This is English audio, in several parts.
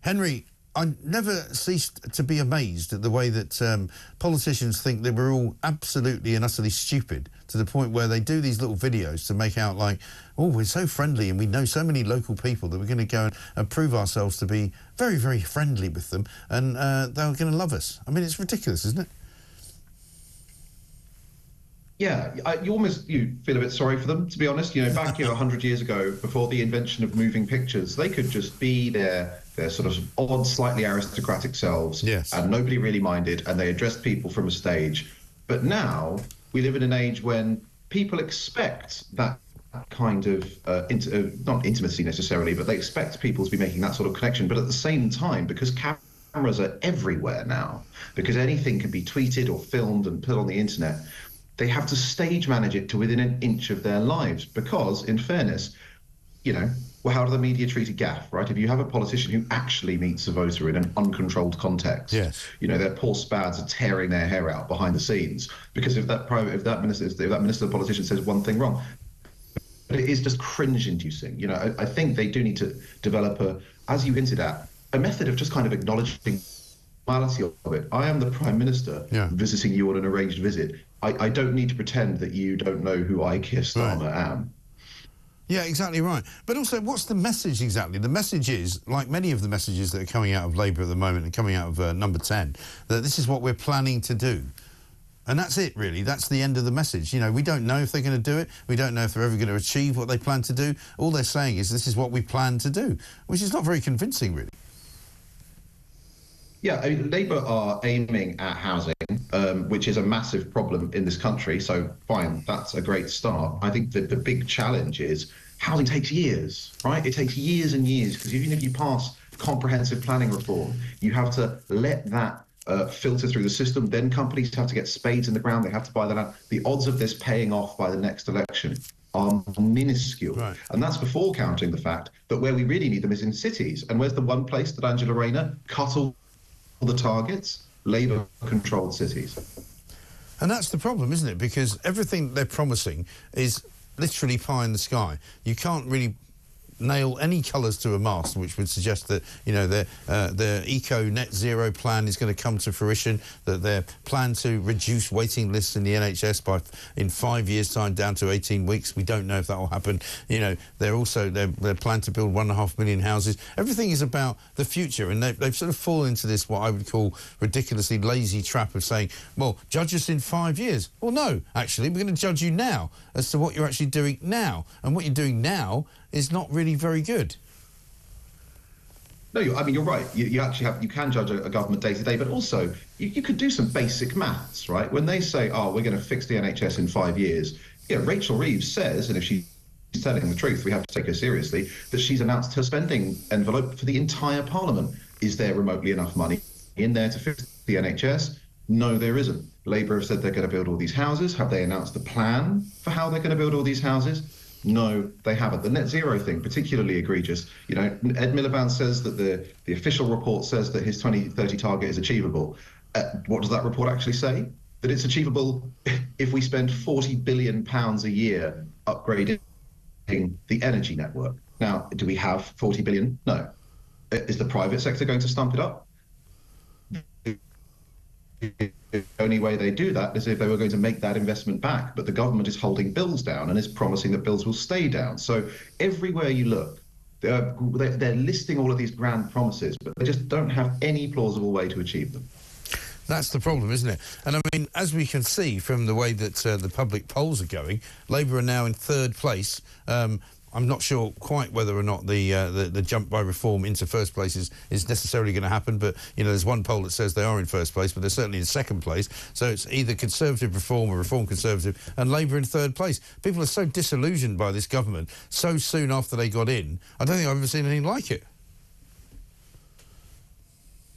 Henry, I never ceased to be amazed at the way that politicians think that we're all absolutely and utterly stupid, to the point where they do these little videos to make out like, oh, we're so friendly and we know so many local people that we're going to go and prove ourselves to be very, very friendly with them, and they're going to love us. I mean, it's ridiculous, isn't it? Yeah, you feel a bit sorry for them, to be honest. You know, back 100 years ago, before the invention of moving pictures, they could just be their sort of odd, slightly aristocratic selves, yes, and nobody really minded, and they addressed people from a stage. But now we live in an age when people expect that kind of not intimacy necessarily, but they expect people to be making that sort of connection. But at the same time, because cameras are everywhere now, because anything can be tweeted or filmed and put on the internet, they have to stage manage it to within an inch of their lives, because, in fairness, you know, well, how do the media treat a gaffe, right? If you have a politician who actually meets a voter in an uncontrolled context, yes, you know, their poor spads are tearing their hair out behind the scenes because if that minister or politician says one thing wrong. But it is just cringe-inducing. You know, I think they do need to develop as you hinted at, a method of just kind of acknowledging reality of it. I am the Prime Minister visiting you on an arranged visit. I don't need to pretend that you don't know who I, Keir Starmer, am. Yeah, exactly right. But also, what's the message exactly? The message is, like many of the messages that are coming out of Labour at the moment and coming out of Number 10, that this is what we're planning to do. And that's it, really. That's the end of the message. You know, we don't know if they're going to do it. We don't know if they're ever going to achieve what they plan to do. All they're saying is this is what we plan to do, which is not very convincing, really. Yeah, I mean, Labour are aiming at housing, which is a massive problem in this country. So, fine, that's a great start. I think that the big challenge is housing takes years, right? It takes years and years, because even if you pass comprehensive planning reform, you have to let that filter through the system. Then companies have to get spades in the ground. They have to buy the land. The odds of this paying off by the next election are minuscule. Right. And that's before counting the fact that where we really need them is in cities. And where's the one place that Angela Rayner cut all the targets? Labour-controlled cities. And that's the problem, isn't it? Because everything they're promising is literally pie in the sky. You can't really nail any colours to a mast, which would suggest that, you know, their eco net zero plan is going to come to fruition, that their plan to reduce waiting lists in the NHS in 5 years' time down to 18 weeks. We don't know if that will happen. You know, their plan to build 1.5 million houses. Everything is about the future, and they've sort of fallen into this, what I would call ridiculously lazy trap of saying, well, judge us in 5 years. Well, no, actually, we're going to judge you now as to what you're actually doing now. And what you're doing now is not really very good. No, I mean, you're right. You actually can judge a government day to day, but also you could do some basic maths, right? When they say, oh, we're going to fix the NHS in 5 years, yeah, Rachel Reeves says, and if she's telling the truth, we have to take her seriously, that she's announced her spending envelope for the entire Parliament. Is there remotely enough money in there to fix the NHS? No, there isn't. Labour have said they're going to build all these houses. Have they announced the plan for how they're going to build all these houses? No, they haven't. The net zero thing, particularly egregious. You know, Ed Miliband says that the official report says that his 2030 target is achievable. What does that report actually say? That it's achievable if we spend £40 billion a year upgrading the energy network. Now, do we have 40 billion? No. Is the private sector going to stump it up? The only way they do that is if they were going to make that investment back. But the government is holding bills down and is promising that bills will stay down. So everywhere you look, they're listing all of these grand promises, but they just don't have any plausible way to achieve them. That's the problem, isn't it? And I mean, as we can see from the way that the public polls are going, Labour are now in third place. I'm not sure quite whether or not the jump by reform into first place is necessarily going to happen, but, you know, there's one poll that says they are in first place, but they're certainly in second place. So it's either Conservative Reform or Reform Conservative, and Labour in third place. People are so disillusioned by this government so soon after they got in. I don't think I've ever seen anything like it.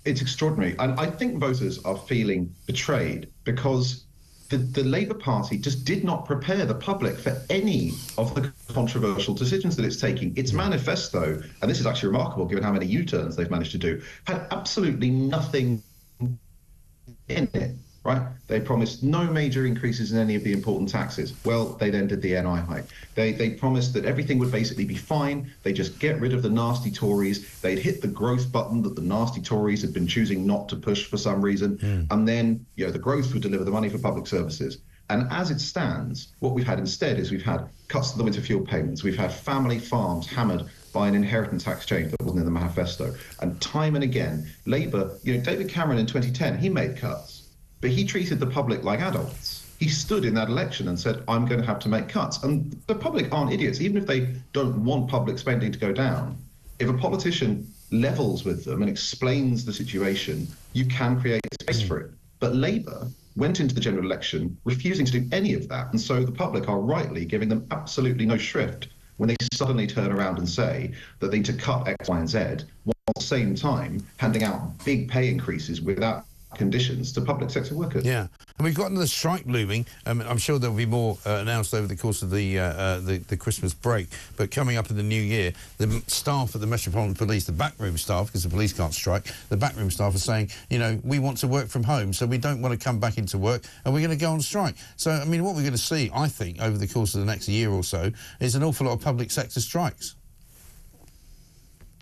It's extraordinary. And I think voters are feeling betrayed because the Labour Party just did not prepare the public for any of the controversial decisions that it's taking. Its manifesto, and this is actually remarkable given how many U-turns they've managed to do, had absolutely nothing in it right? They promised no major increases in any of the important taxes. Well, they then did the NI hike. They promised that everything would basically be fine. They just get rid of the nasty Tories. They'd hit the growth button that the nasty Tories had been choosing not to push for some reason. And then, you know, the growth would deliver the money for public services. And as it stands, what we've had instead is we've had cuts to the winter fuel payments. We've had family farms hammered by an inheritance tax change that wasn't in the manifesto. And time and again, Labour, you know, David Cameron in 2010, he made cuts. But he treated the public like adults. He stood in that election and said, I'm going to have to make cuts. And the public aren't idiots. Even if they don't want public spending to go down, if a politician levels with them and explains the situation, you can create space for it. But Labour went into the general election refusing to do any of that. And so the public are rightly giving them absolutely no shrift when they suddenly turn around and say that they need to cut X, Y, and Z, while at the same time handing out big pay increases without conditions to public sector workers. Yeah, and we've got another strike looming. I'm sure there'll be more announced over the course of the Christmas break. But coming up in the new year, the staff at the Metropolitan Police, the backroom staff, because the police can't strike, the backroom staff are saying, you know, we want to work from home, so we don't want to come back into work, and we're going to go on strike. So, I mean, what we're going to see, I think, over the course of the next year or so, is an awful lot of public sector strikes.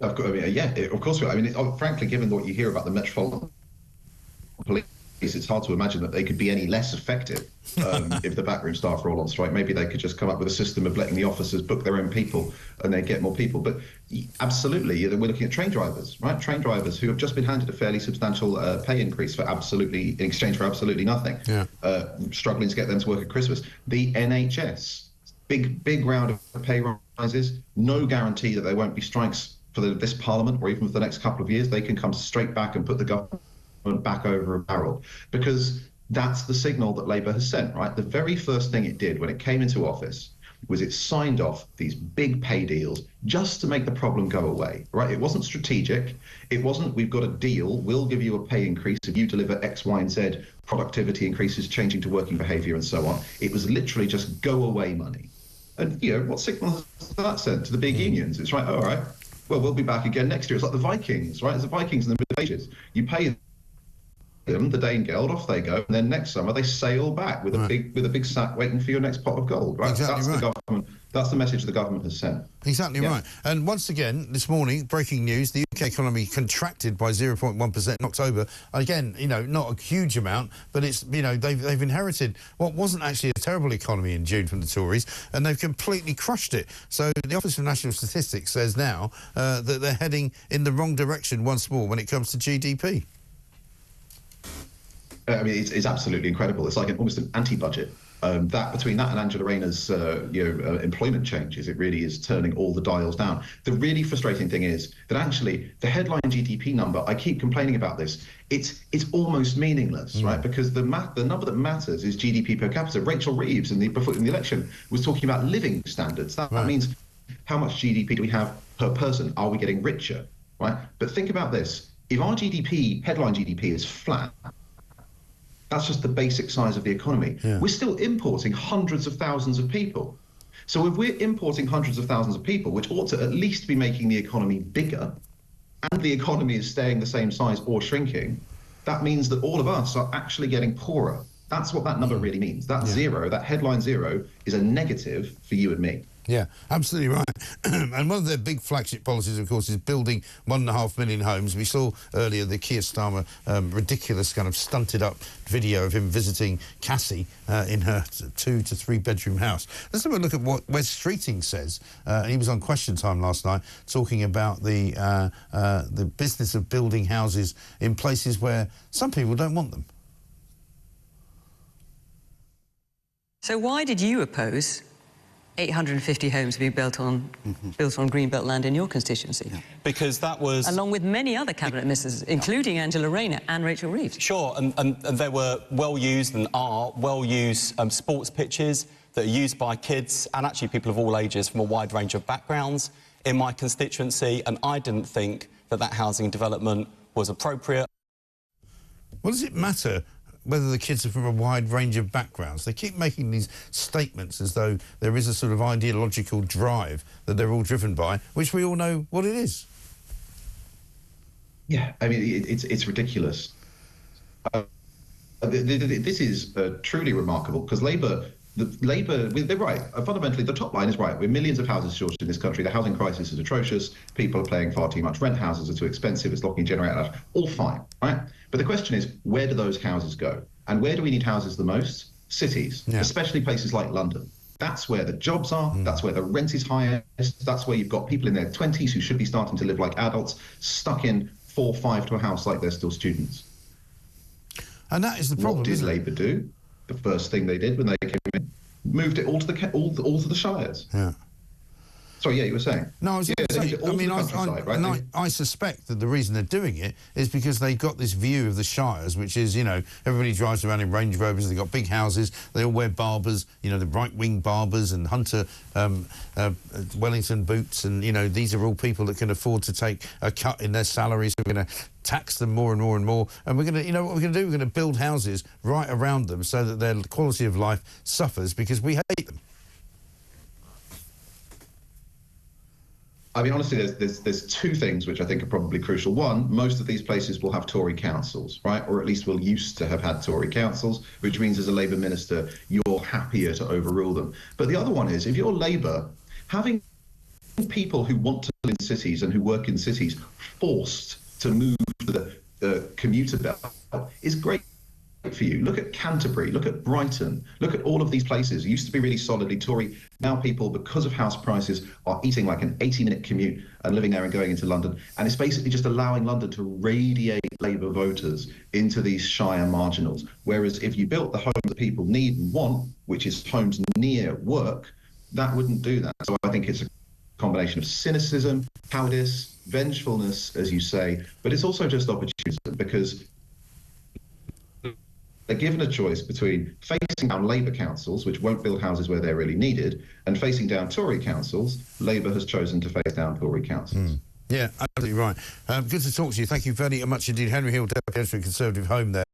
Of course, I mean, yeah, of course. I mean, frankly, given what you hear about the Metropolitan Police, it's hard to imagine that they could be any less effective if the backroom staff are all on strike. Maybe they could just come up with a system of letting the officers book their own people and they get more people. But absolutely, we're looking at train drivers, right? Train drivers who have just been handed a fairly substantial pay increase for in exchange for absolutely nothing. Yeah. Struggling to get them to work at Christmas. The NHS, big round of pay rises. No guarantee that there won't be strikes for this Parliament or even for the next couple of years. They can come straight back and put the government back over a barrel, because that's the signal that Labour has sent, right? The very first thing it did when it came into office was it signed off these big pay deals just to make the problem go away, right? It wasn't strategic. It wasn't, we've got a deal, we'll give you a pay increase if you deliver X, Y, and Z, productivity increases, changing to working behaviour and so on. It was literally just go away money. And, you know, what signal has that sent to the big unions? It's right, all right, well, we'll be back again next year. It's like the Vikings, right? It's the Vikings in the Middle Ages. You pay them the Danegeld, off they go, and then next summer they sail back with a big sack waiting for your next pot of gold, right? Exactly. That's right. the government. That's the message the government has sent. Exactly right. And once again, this morning, breaking news: the UK economy contracted by 0.1% in October. Again, you know, not a huge amount, but it's, you know, they've inherited what wasn't actually a terrible economy in June from the Tories, and they've completely crushed it. So the Office for National Statistics says now that they're heading in the wrong direction once more when it comes to GDP. I mean, it's absolutely incredible. It's like almost an anti-budget. Between that and Angela Rayner's employment changes, it really is turning all the dials down. The really frustrating thing is that actually the headline GDP number, I keep complaining about this, it's almost meaningless, right? Because the number that matters is GDP per capita. Rachel Reeves in the election was talking about living standards. That means how much GDP do we have per person? Are we getting richer, right? But think about this. If our GDP, headline GDP, is flat, that's just the basic size of the economy. Yeah. We're still importing hundreds of thousands of people. So if we're importing hundreds of thousands of people, which ought to at least be making the economy bigger, and the economy is staying the same size or shrinking, that means that all of us are actually getting poorer. That's what that number really means. That zero, that headline zero, is a negative for you and me. Yeah, absolutely right. And one of their big flagship policies, of course, is building 1.5 million homes. We saw earlier the Keir Starmer ridiculous kind of stunted up video of him visiting Cassie in her 2 to 3 bedroom house. Let's have a look at what Wes Streeting says. He was on Question Time last night talking about the business of building houses in places where some people don't want them. So why did you oppose 850 homes being built on greenbelt land in your constituency? Yeah. Because that was... Along with many other cabinet ministers, including Angela Rayner and Rachel Reeves. Sure, and they were well-used and are well-used sports pitches that are used by kids and actually people of all ages from a wide range of backgrounds in my constituency, and I didn't think that that housing development was appropriate. What does it matter whether the kids are from a wide range of backgrounds? They keep making these statements as though there is a sort of ideological drive that they're all driven by, which we all know what it is. Yeah, I mean, it's ridiculous. This is truly remarkable because Labour, they're right. Fundamentally, the top line is right. We're millions of houses short in this country. The housing crisis is atrocious. People are paying far too much rent. Houses are too expensive. It's locking generator out. All fine, right? But the question is, where do those houses go? And where do we need houses the most? Cities, especially places like London. That's where the jobs are. That's where the rent is highest. That's where you've got people in their 20s who should be starting to live like adults, stuck in 4 or 5 to a house like they're still students. And that is the problem. What did Labour do? The first thing they did when they came in, moved it all to the shires. Yeah. Sorry, yeah, you were saying. No, I was going to say, I mean, I suspect that the reason they're doing it is because they've got this view of the shires, which is, you know, everybody drives around in Range Rovers, they've got big houses, they all wear barbers, you know, the right-wing barbers and Hunter Wellington boots, and, you know, these are all people that can afford to take a cut in their salaries. We're going to tax them more and more and more, and we're going to, you know, what we're going to do? We're going to build houses right around them so that their quality of life suffers because we hate them. I mean, honestly, there's 2 things which I think are probably crucial. One, most of these places will have Tory councils, right? Or at least will used to have had Tory councils, which means as a Labour minister, you're happier to overrule them. But the other one is, if you're Labour, having people who want to live in cities and who work in cities forced to move to the commuter belt is great for you. Look at Canterbury, look at Brighton, look at all of these places. It used to be really solidly Tory. Now people, because of house prices, are eating like an 80-minute commute and living there and going into London. And it's basically just allowing London to radiate Labour voters into these shire marginals. Whereas if you built the homes that people need and want, which is homes near work, that wouldn't do that. So I think it's a combination of cynicism, cowardice, vengefulness, as you say, but it's also just opportunism, because they're given a choice between facing down Labour councils, which won't build houses where they're really needed, and facing down Tory councils. Labour has chosen to face down Tory councils. Yeah, absolutely right. Good to talk to you. Thank you very much indeed. Henry Hill, Deputy Editor of Conservative Home there.